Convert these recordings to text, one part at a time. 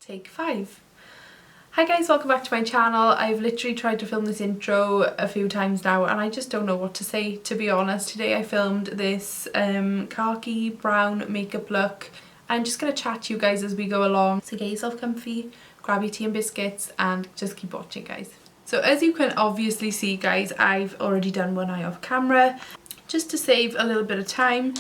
Take 5. Hi guys, welcome back to my channel. I've literally tried to film this intro a few times now and I just don't know what to say, to be honest. Today I filmed this khaki brown makeup look. I'm just going to chat to you guys as we go along. So get yourself comfy, grab your tea and biscuits and just keep watching, guys. So as you can obviously see, guys, I've already done one eye off camera. Just to save a little bit of time,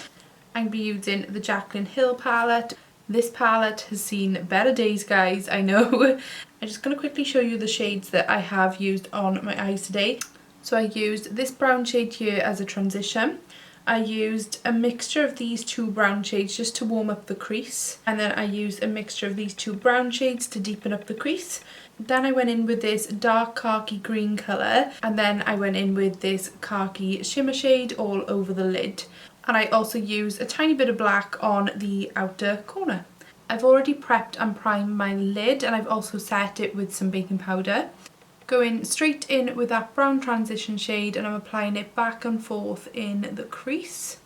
I'm going to be using the Jaclyn Hill palette. This palette has seen better days, guys, I know. I'm just going to quickly show you the shades that I have used on my eyes today. So I used this brown shade here as a transition. I used a mixture of these two brown shades just to warm up the crease. And then I used a mixture of these two brown shades to deepen up the crease. Then I went in with this dark khaki green colour. And then I went in with this khaki shimmer shade all over the lid. And I also used a tiny bit of black on the outer corner. I've already prepped and primed my lid and I've also set it with some baking powder. Going straight in with that brown transition shade and I'm applying it back and forth in the crease.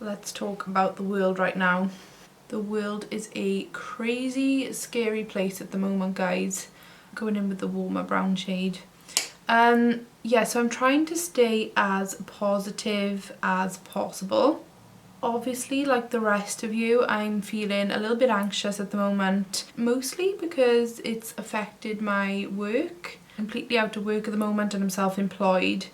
Let's talk about the world right now. The world is a crazy, scary place at the moment, guys. Going in with the warmer brown shade. Yeah, so I'm trying to stay as positive as possible. Obviously, like the rest of you, I'm feeling a little bit anxious at the moment, mostly because it's affected my work. I'm completely out of work at the moment and I'm self-employed,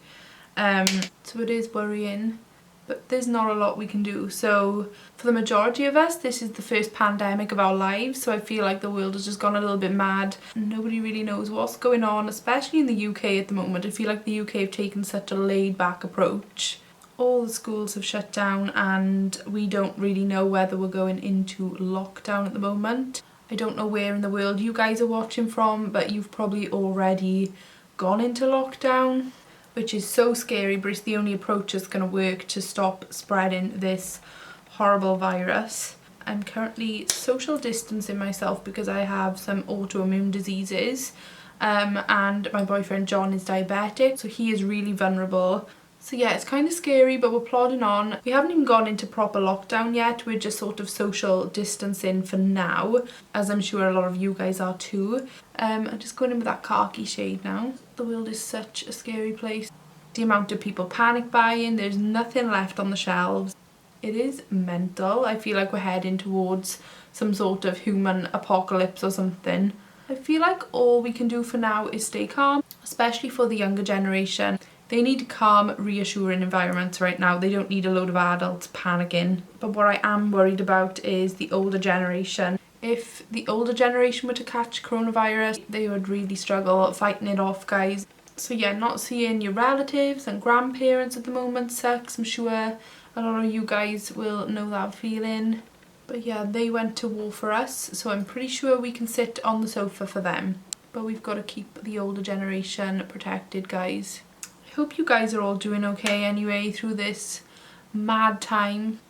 so it is worrying, but there's not a lot we can do. So for the majority of us, this is the first pandemic of our lives, so I feel like the world has just gone a little bit mad. Nobody really knows what's going on, especially in the UK at the moment. I feel like the UK have taken such a laid-back approach. All the schools have shut down and we don't really know whether we're going into lockdown at the moment. I don't know where in the world you guys are watching from, but you've probably already gone into lockdown, which is so scary, but it's the only approach that's going to work to stop spreading this horrible virus. I'm currently social distancing myself because I have some autoimmune diseases, and my boyfriend John is diabetic, so he is really vulnerable. So yeah, it's kind of scary, but we're plodding on. We haven't even gone into proper lockdown yet. We're just sort of social distancing for now, as I'm sure a lot of you guys are too. I'm just going in with that khaki shade now. The world is such a scary place. The amount of people panic buying, there's nothing left on the shelves. It is mental. I feel like we're heading towards some sort of human apocalypse or something. I feel like all we can do for now is stay calm, especially for the younger generation. They need calm, reassuring environments right now. They don't need a load of adults panicking. But what I am worried about is the older generation. If the older generation were to catch coronavirus, they would really struggle fighting it off, guys. So yeah, not seeing your relatives and grandparents at the moment sucks. I'm sure a lot of you guys will know that feeling. But yeah, they went to war for us, so I'm pretty sure we can sit on the sofa for them. But we've got to keep the older generation protected, guys. I hope you guys are all doing okay anyway through this mad time.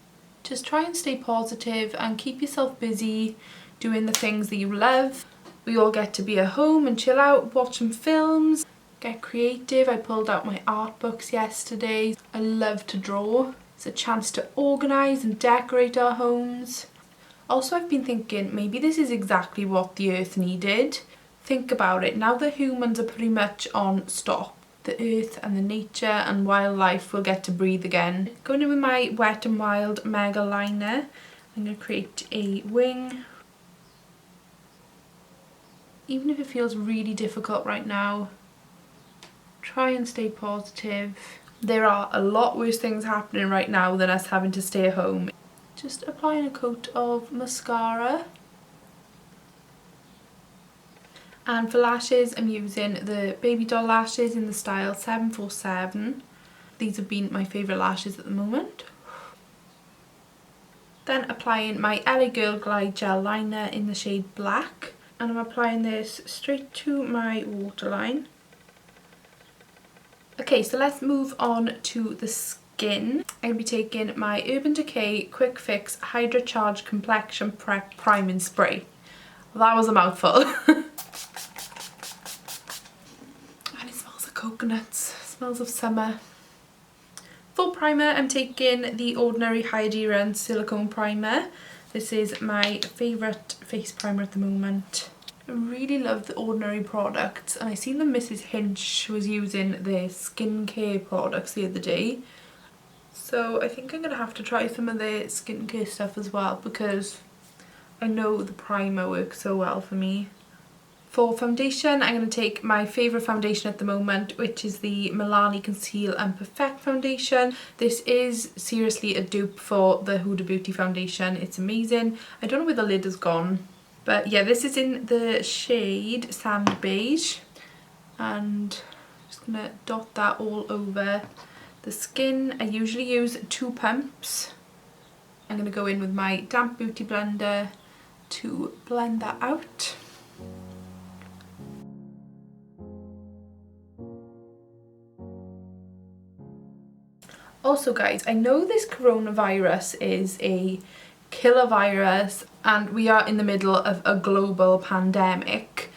Just try and stay positive and keep yourself busy doing the things that you love. We all get to be at home and chill out, watch some films, get creative. I pulled out my art books yesterday. I love to draw. It's a chance to organise and decorate our homes. Also, I've been thinking maybe this is exactly what the earth needed. Think about it, now that humans are pretty much on stop, the earth and the nature and wildlife will get to breathe again. Going in with my Wet n Wild Mega Liner, I'm going to create a wing. Even if it feels really difficult right now, try and stay positive. There are a lot worse things happening right now than us having to stay at home. Just applying a coat of mascara. And for lashes, I'm using the Baby Doll lashes in the style 747. These have been my favourite lashes at the moment. Then applying my LA Girl Glide Gel Liner in the shade Black. And I'm applying this straight to my waterline. Okay, so let's move on to the skin. I'm going to be taking my Urban Decay Quick Fix Hydra Charge Complexion Prep Priming Spray. That was a mouthful. Coconuts, smells of summer. For primer, I'm taking the Ordinary Hyaluron Silicone Primer. This is my favourite face primer at the moment. I really love the Ordinary products, and I seen that Mrs. Hinch was using their skincare products the other day. So I think I'm going to have to try some of their skincare stuff as well, because I know the primer works so well for me. For foundation, I'm going to take my favourite foundation at the moment, which is the Milani Conceal and Perfect foundation. This is seriously a dupe for the Huda Beauty foundation. It's amazing. I don't know where the lid has gone. But yeah, this is in the shade Sand Beige. And I'm just going to dot that all over the skin. I usually use 2 pumps. I'm going to go in with my damp beauty blender to blend that out. Also guys, I know this coronavirus is a killer virus and we are in the middle of a global pandemic,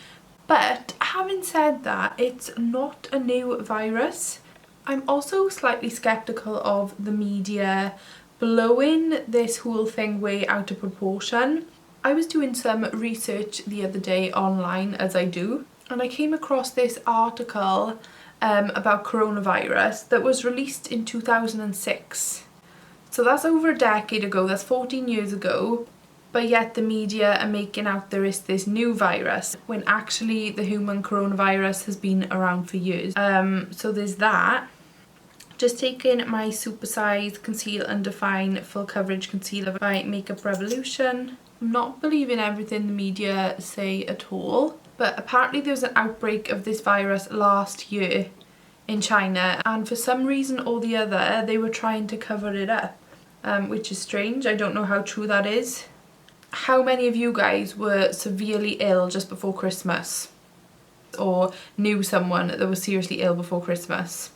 but having said that, it's not a new virus. I'm also slightly skeptical of the media blowing this whole thing way out of proportion. I was doing some research the other day online, as I do, and I came across this article about coronavirus that was released in 2006. So that's over a decade ago, that's 14 years ago, but yet the media are making out there is this new virus when actually the human coronavirus has been around for years. So there's that. Just taking my Super Size Conceal and Define Full Coverage Concealer by Makeup Revolution. I'm not believing everything the media say at all. But apparently there was an outbreak of this virus last year in China, and for some reason or the other they were trying to cover it up, which is strange. I don't know how true that is. How many of you guys were severely ill just before Christmas? Or knew someone that was seriously ill before Christmas?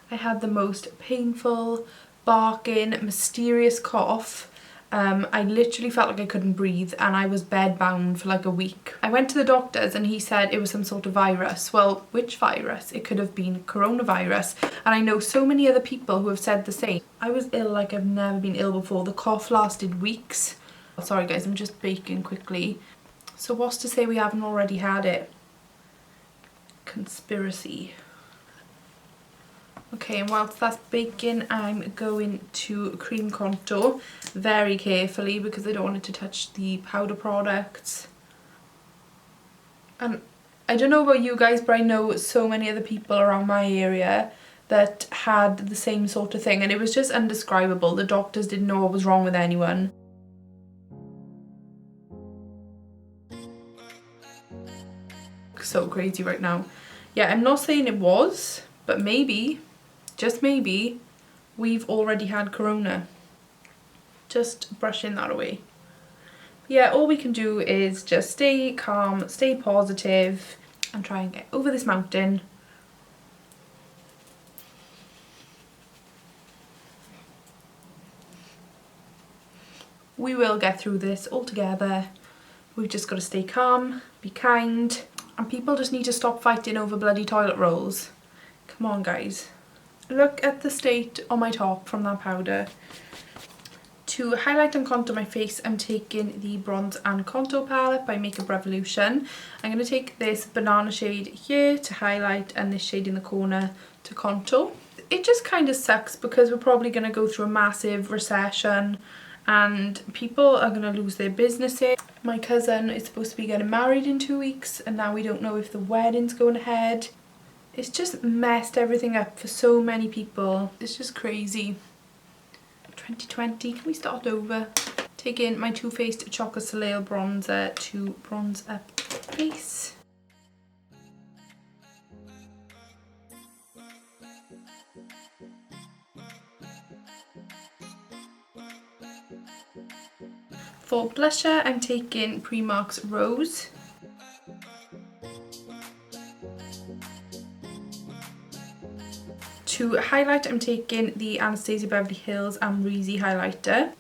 I had the most painful, barking, mysterious cough. I literally felt like I couldn't breathe and I was bedbound for like a week. I went to the doctors and he said it was some sort of virus. Well, which virus? It could have been coronavirus, and I know so many other people who have said the same. I was ill like I've never been ill before. The cough lasted weeks. Oh, sorry guys, I'm just baking quickly. So what's to say we haven't already had it? Conspiracy. Okay, and whilst that's baking, I'm going to cream contour very carefully because I don't want it to touch the powder products. And I don't know about you guys, but I know so many other people around my area that had the same sort of thing, and it was just indescribable. The doctors didn't know what was wrong with anyone. So crazy right now. Yeah, I'm not saying it was, but maybe, just maybe, we've already had corona. Just brushing that away. Yeah, all we can do is just stay calm, stay positive, and try and get over this mountain. We will get through this all together. We've just got to stay calm, be kind, and people just need to stop fighting over bloody toilet rolls. Come on guys. Look at the state on my top from that powder. To highlight and contour my face, I'm taking the Bronze and Contour palette by Makeup Revolution. I'm going to take this banana shade here to highlight and this shade in the corner to contour. It just kind of sucks because we're probably going to go through a massive recession and people are going to lose their businesses. My cousin is supposed to be getting married in 2 weeks and now we don't know if the wedding's going ahead. It's just messed everything up for so many people. It's just crazy. 2020, can we start over? Taking my Too Faced Chocolate Soleil bronzer to bronze up the face. For blusher, I'm taking Primark's Rose. To highlight, I'm taking the Anastasia Beverly Hills Amrezy highlighter.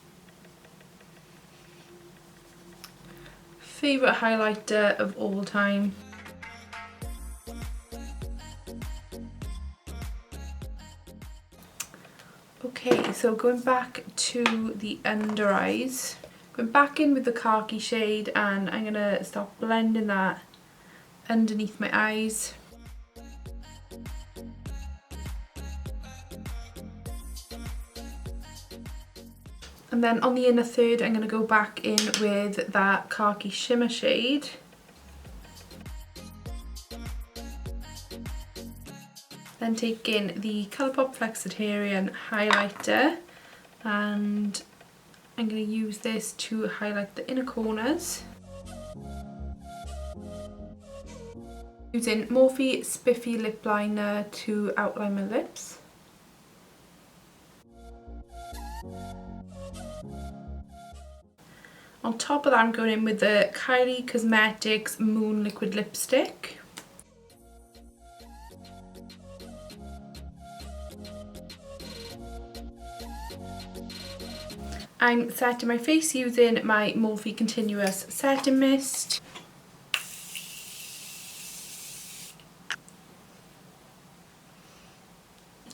Favourite highlighter of all time. Okay, so going back to the under eyes, I'm Going back in with the khaki shade, and I'm going to start blending that underneath my eyes. And then on the inner third, I'm going to go back in with that khaki shimmer shade. Then taking the Colourpop Flexitarian highlighter, and I'm going to use this to highlight the inner corners. Using Morphe Spiffy Lip Liner to outline my lips. On top of that, I'm going in with the Kylie Cosmetics Moon Liquid Lipstick. I'm setting my face using my Morphe Continuous Setting Mist.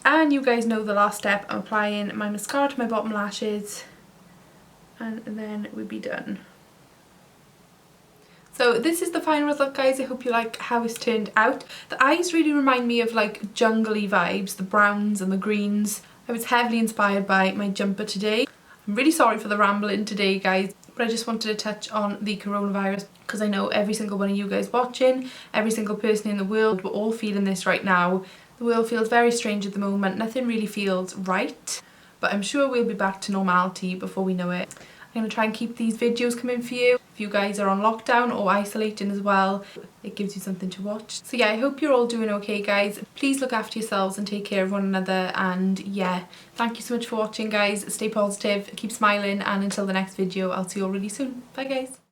And you guys know the last step, I'm applying my mascara to my bottom lashes, and then we'll be done. So this is the final result, guys. I hope you like how it's turned out. The eyes really remind me of like jungly vibes, the browns and the greens. I was heavily inspired by my jumper today. I'm really sorry for the rambling today, guys, but I just wanted to touch on the coronavirus because I know every single one of you guys watching, every single person in the world, we're all feeling this right now. The world feels very strange at the moment. Nothing really feels right, but I'm sure we'll be back to normality before we know it. I'm going to try and keep these videos coming for you. If you guys are on lockdown or isolating as well, it gives you something to watch. So yeah, I hope you're all doing okay, guys. Please look after yourselves and take care of one another. And yeah, thank you so much for watching, guys. Stay positive, keep smiling, and until the next video, I'll see you all really soon. Bye, guys.